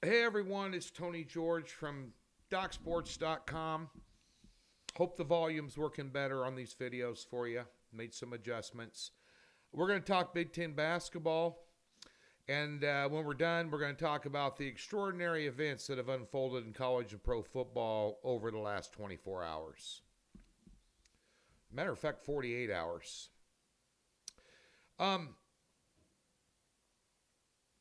Hey everyone, it's Tony George from DocSports.com. Hope the volume's working better on these videos for you. Made some adjustments. We're going to talk Big Ten basketball. And when we're done, we're going to talk about the extraordinary events that have unfolded in college and pro football over the last 24 hours. Matter of fact, 48 hours.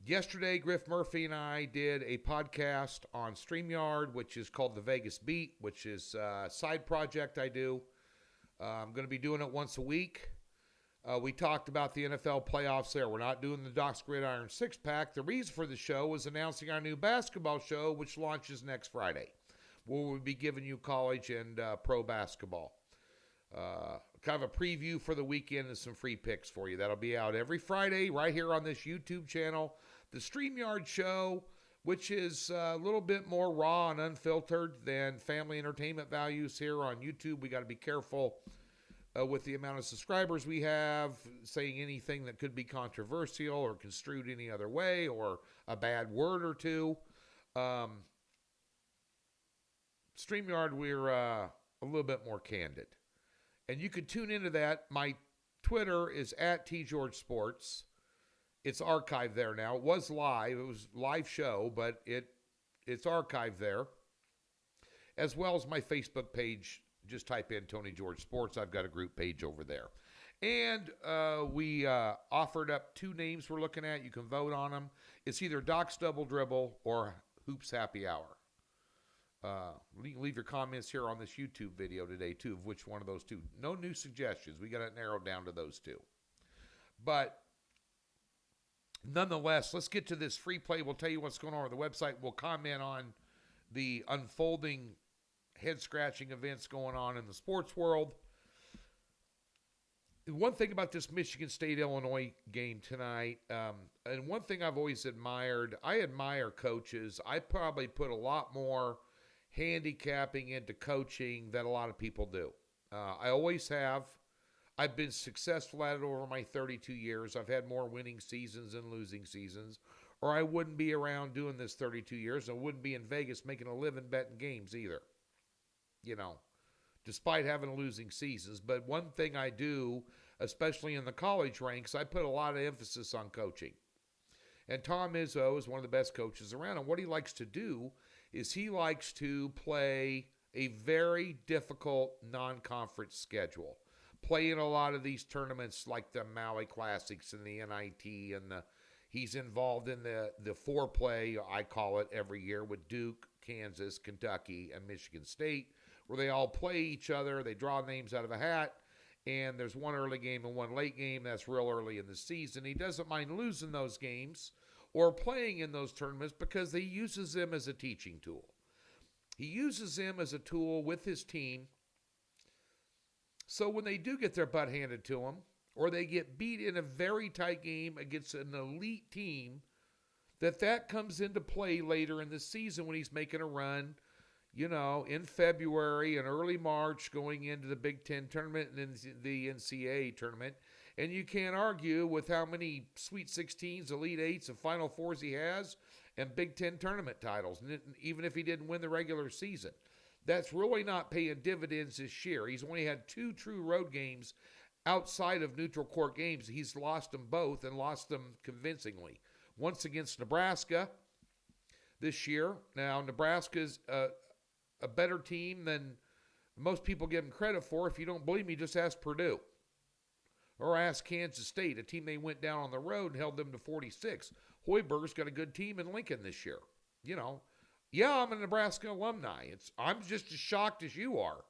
Yesterday, Griff Murphy and I did a podcast on StreamYard, which is called The Vegas Beat, which is a side project I do. I'm going to be doing it once a week. We talked about the NFL playoffs there. We're not doing the Doc's Gridiron six-pack. The reason for the show was announcing our new basketball show, which launches next Friday, where we'll be giving you college and pro basketball. Kind of a preview for the weekend and some free picks for you. That'll be out every Friday right here on this YouTube channel. The StreamYard show, which is a little bit more raw and unfiltered than family entertainment values here on YouTube. We got to be careful with the amount of subscribers we have, saying anything that could be controversial or construed any other way or a bad word or two. StreamYard, we're a little bit more candid. And you can tune into that. My Twitter is at TGeorgeSports. It's archived there now. It was live. It was a live show, but it's archived there. As well as my Facebook page. Just type in Tony George Sports. I've got a group page over there. And we offered up two names we're looking at. You can vote on them. It's either Doc's Double Dribble or Hoops Happy Hour. Leave your comments here on this YouTube video today, too, of which one of those two. No new suggestions. We got it narrowed down to those two. But nonetheless, let's get to this free play. We'll tell you what's going on the website. We'll comment on the unfolding head-scratching events going on in the sports world. One thing about this Michigan State Illinois game tonight, and one thing I've always admired, I admire coaches. I probably put a lot more handicapping into coaching than a lot of people do. I always have. I've been successful at it over my 32 years. I've had more winning seasons than losing seasons, or I wouldn't be around doing this 32 years. I wouldn't be in Vegas making a living betting games either, despite having losing seasons. But one thing I do, especially in the college ranks, I put a lot of emphasis on coaching. And Tom Izzo is one of the best coaches around. And what he likes to do is he likes to play a very difficult non-conference schedule. Play in a lot of these tournaments like the Maui Classics and the NIT, and he's involved in the foreplay, I call it, every year with Duke, Kansas, Kentucky, and Michigan State, where they all play each other. They draw names out of a hat, and there's one early game and one late game. That's real early in the season. He doesn't mind losing those games or playing in those tournaments because he uses them as a teaching tool. He uses them as a tool with his team. So when they do get their butt handed to them, or they get beat in a very tight game against an elite team, that comes into play later in the season when he's making a run, in February and early March going into the Big Ten tournament and then the NCAA tournament. And you can't argue with how many Sweet 16s, Elite 8s, and Final Fours he has and Big Ten tournament titles, even if he didn't win the regular season. That's really not paying dividends this year. He's only had 2 true road games outside of neutral court games. He's lost them both and lost them convincingly. Once against Nebraska this year. Now, Nebraska's a better team than most people give them credit for. If you don't believe me, just ask Purdue. Or ask Kansas State, a team they went down on the road and held them to 46. Hoiberg's got a good team in Lincoln this year. Yeah, I'm a Nebraska alumni. I'm just as shocked as you are,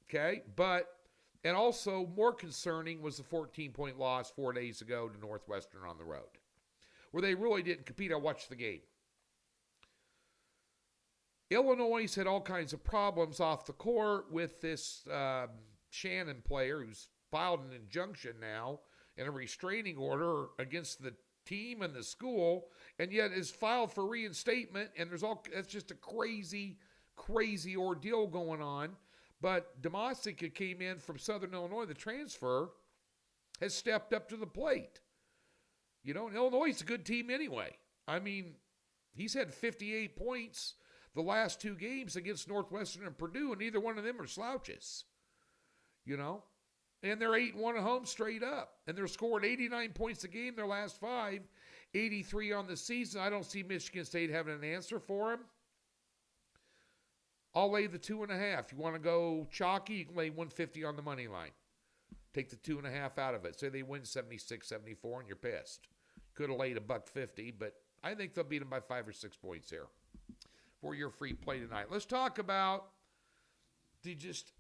Okay? And also more concerning was the 14-point loss 4 days ago to Northwestern on the road, where they really didn't compete. I watched the game. Illinois had all kinds of problems off the court with this Shannon player who's filed an injunction now and a restraining order against the team and the school, and yet is filed for reinstatement, and that's just a crazy ordeal going on. But Domasic, who came in from Southern Illinois, the transfer, has stepped up to the plate. And Illinois is a good team anyway. I mean, He's had 58 points the last 2 games against Northwestern and Purdue, and neither one of them are slouches. You know? And they're 8-1 at home straight up. And they're scoring 89 points a game their last 5, 83 on the season. I don't see Michigan State having an answer for him. I'll lay the 2.5. You want to go chalky, you can lay 150 on the money line. Take the 2.5 out of it. Say they win 76-74 and you're pissed. Could have laid $1.50, but I think they'll beat them by 5 or 6 points here for your free play tonight. Let's talk about the just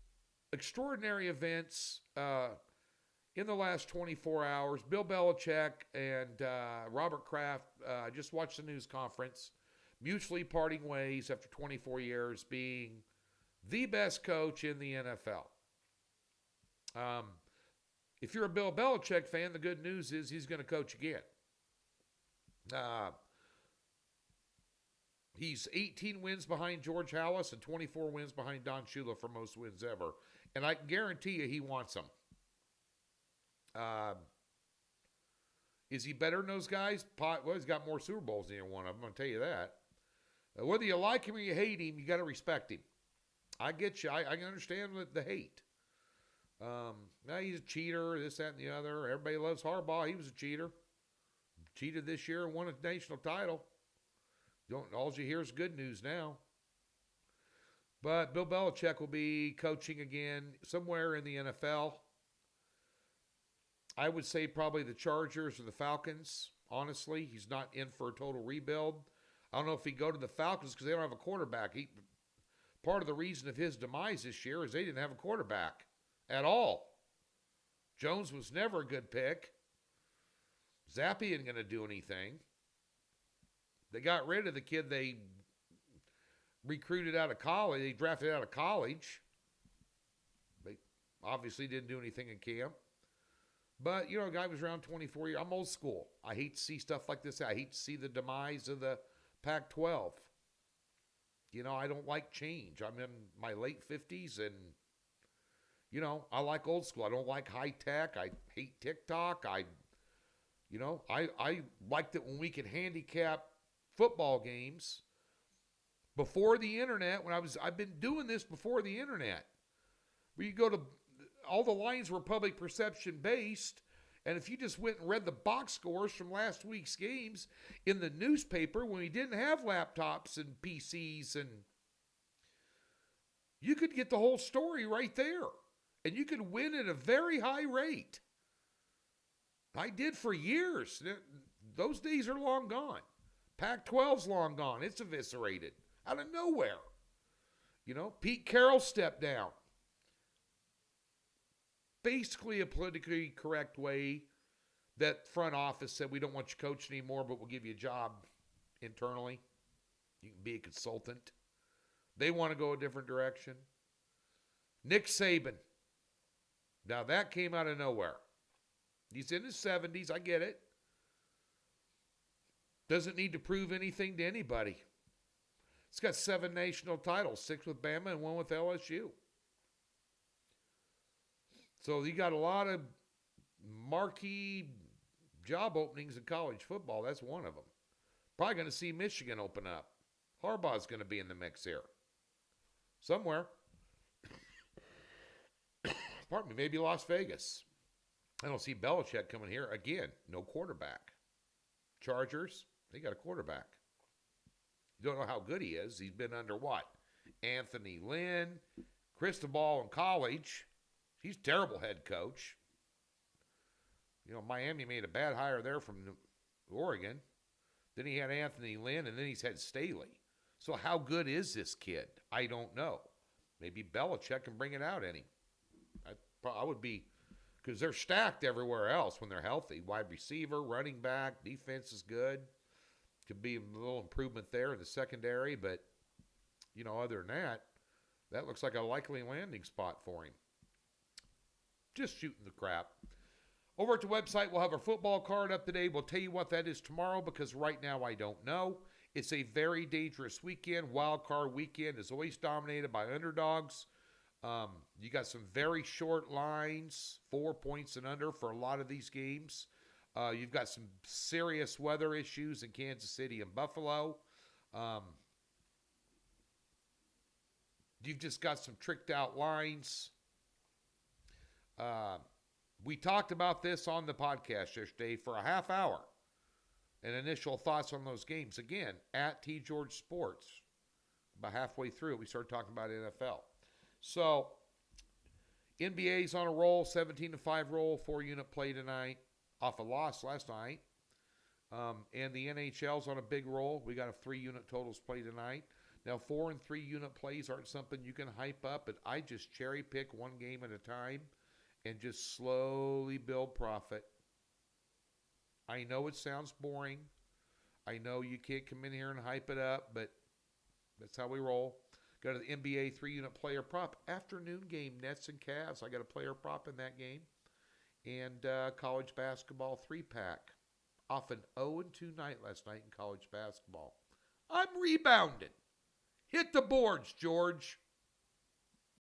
extraordinary events in the last 24 hours. Bill Belichick and Robert Kraft just watched the news conference, mutually parting ways after 24 years being the best coach in the NFL. If you're a Bill Belichick fan, the good news is he's going to coach again. He's 18 wins behind George Halas and 24 wins behind Don Shula for most wins ever. And I can guarantee you he wants them. Is he better than those guys? Well, he's got more Super Bowls than either one of them, I'm going to tell you that. Whether you like him or you hate him, you got to respect him. I get you. I can understand the hate. Now he's a cheater, this, that, and the other. Everybody loves Harbaugh. He was a cheater. Cheated this year and won a national title. All you hear is good news now. But Bill Belichick will be coaching again somewhere in the NFL. I would say probably the Chargers or the Falcons. Honestly, he's not in for a total rebuild. I don't know if he'd go to the Falcons because they don't have a quarterback. Part of the reason of his demise this year is they didn't have a quarterback at all. Jones was never a good pick. Zappe isn't going to do anything. They got rid of the kid they recruited out of college. They drafted out of college. They obviously didn't do anything in camp. But, a guy was around 24 years. I'm old school. I hate to see stuff like this. I hate to see the demise of the Pac-12. I don't like change. I'm in my late 50s and, I like old school. I don't like high tech. I hate TikTok. I liked it when we could handicap football games before the internet. I've been doing this before the internet. Where you go to, all the lines were public perception based, and if you just went and read the box scores from last week's games in the newspaper when we didn't have laptops and PCs, and you could get the whole story right there, and you could win at a very high rate. I did for years. Those days are long gone. Pac-12's long gone. It's eviscerated out of nowhere. Pete Carroll stepped down. Basically a politically correct way that front office said, we don't want you coaching anymore, but we'll give you a job internally. You can be a consultant. They want to go a different direction. Nick Saban. Now that came out of nowhere. He's in his 70s. I get it. Doesn't need to prove anything to anybody. He's got 7 national titles, 6 with Bama and 1 with LSU. So you got a lot of marquee job openings in college football. That's one of them. Probably going to see Michigan open up. Harbaugh's going to be in the mix here. Somewhere. Pardon me, maybe Las Vegas. I don't see Belichick coming here. Again, no quarterback. Chargers, they got a quarterback. You don't know how good he is. He's been under what? Anthony Lynn, Cristobal in college. He's a terrible head coach. Miami made a bad hire there from Oregon. Then he had Anthony Lynn, and then he's had Staley. So how good is this kid? I don't know. Maybe Belichick can bring it out in him. I would be, because they're stacked everywhere else when they're healthy. Wide receiver, running back, defense is good. Could be a little improvement there in the secondary, but, other than that, that looks like a likely landing spot for him. Just shooting the crap. Over at the website, we'll have our football card up today. We'll tell you what that is tomorrow because right now I don't know. It's a very dangerous weekend. Wild card weekend is always dominated by underdogs. You got some very short lines, 4 points and under for a lot of these games. You've got some serious weather issues in Kansas City and Buffalo. Um, you've just got some tricked out lines. We talked about this on the podcast yesterday for a half hour. And initial thoughts on those games. Again, at T. George Sports. About halfway through, we started talking about NFL. So, NBA's on a roll, 17-5 roll, 4-unit play tonight, off a loss last night. And the NHL's on a big roll. We got a 3-unit totals play tonight. Now, 4 and 3-unit plays aren't something you can hype up, but I just cherry pick one game at a time and just slowly build profit. I know it sounds boring. I know you can't come in here and hype it up, but that's how we roll. Got an NBA 3-unit player prop. Afternoon game, Nets and Cavs. I got a player prop in that game. And college basketball 3-pack. Off an 0-2 night last night in college basketball. I'm rebounding. Hit the boards, George.